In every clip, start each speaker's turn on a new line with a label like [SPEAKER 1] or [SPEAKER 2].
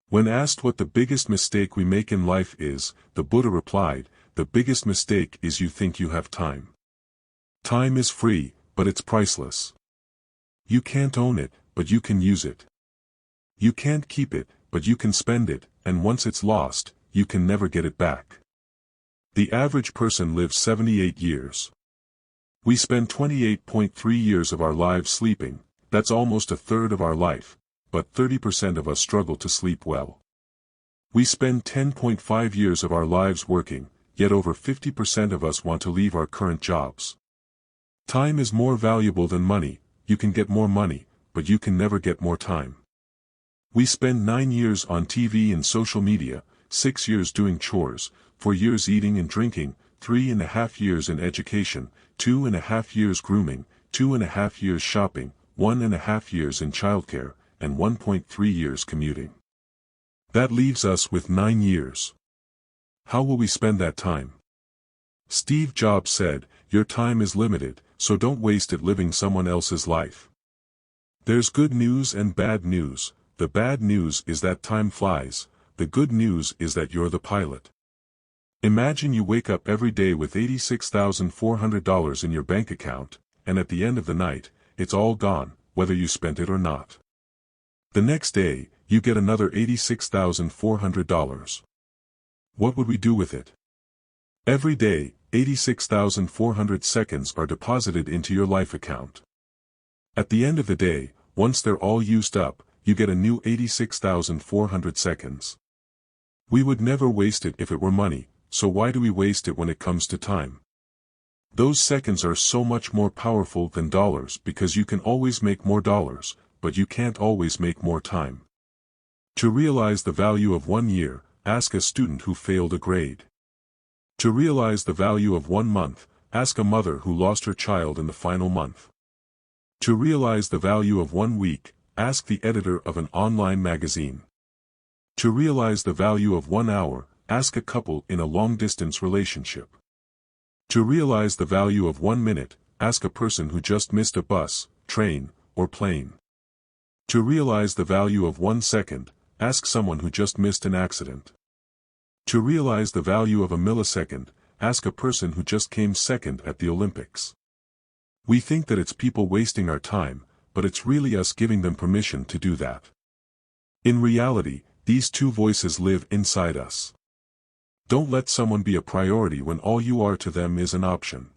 [SPEAKER 1] When asked what the biggest mistake we make in life is, the Buddha replied, "The biggest mistake is you think you have time. Time is free, but it's priceless. You can't own it, but you can use it. You can't keep it, but you can spend it, and once it's lost, you can never get it back." The average person lives 78 years. We spend 28.3 years of our lives sleeping. That's almost a third of our life, but 30% of us struggle to sleep well. We spend 10.5 years of our lives working, yet over 50% of us want to leave our current jobs. Time is more valuable than money. You can get more money, but you can never get more time. We spend 9 years on TV and social media, 6 years doing chores, 4 years eating and drinking, 3.5 years in education, 2.5 years grooming, 2.5 years shopping, 1.5 years in childcare, and 1.3 years commuting. That leaves us with 9 years. How will we spend that time? Steve Jobs said, "Your time is limited, so don't waste it living someone else's life." There's good news and bad news. The bad news is that time flies. The good news is that you're the pilot. Imagine you wake up every day with $86,400 in your bank account, and at the end of the night, it's all gone, whether you spent it or not. The next day, you get another $86,400. What would we do with it? Every day, 86,400 seconds are deposited into your life account. At the end of the day, once they're all used up, you get a new 86,400 seconds. We would never waste it if it were money, so why do we waste it when it comes to time? Those seconds are so much more powerful than dollars because you can always make more dollars, but you can't always make more time. To realize the value of 1 year, ask a student who failed a grade. To realize the value of 1 month, ask a mother who lost her child in the final month. To realize the value of 1 week, ask the editor of an online magazine. To realize the value of 1 hour, ask a couple in a long-distance relationship. To realize the value of 1 minute, ask a person who just missed a bus, train, or plane. To realize the value of 1 second, ask someone who just missed an accident. To realize the value of a millisecond, ask a person who just came second at the Olympics. We think that it's people wasting our time, but it's really us giving them permission to do that. In reality, these two voices live inside us. Don't let someone be a priority when all you are to them is an option.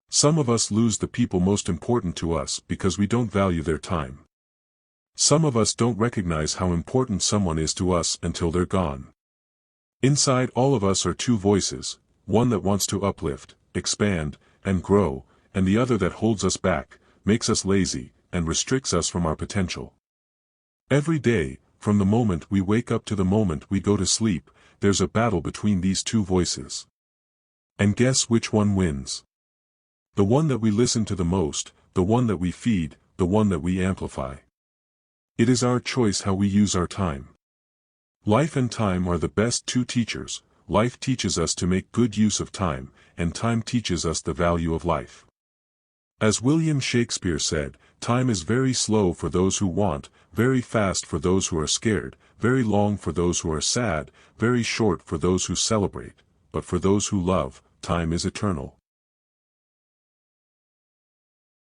[SPEAKER 1] Some of us lose the people most important to us because we don't value their time. Some of us don't recognize how important someone is to us until they're gone. Inside all of us are two voices, one that wants to uplift, expand, and grow, and the other that holds us back, makes us lazy, and restricts us from our potential. Every day, from the moment we wake up to the moment we go to sleep, there's a battle between these two voices. And guess which one wins? The one that we listen to the most, the one that we feed, the one that we amplify. It is our choice how we use our time. Life and time are the best two teachers. Life teaches us to make good use of time, and time teaches us the value of life. As William Shakespeare said, time is very slow for those who want, very fast for those who are scared, very long for those who are sad, very short for those who celebrate, but for those who love, time is eternal.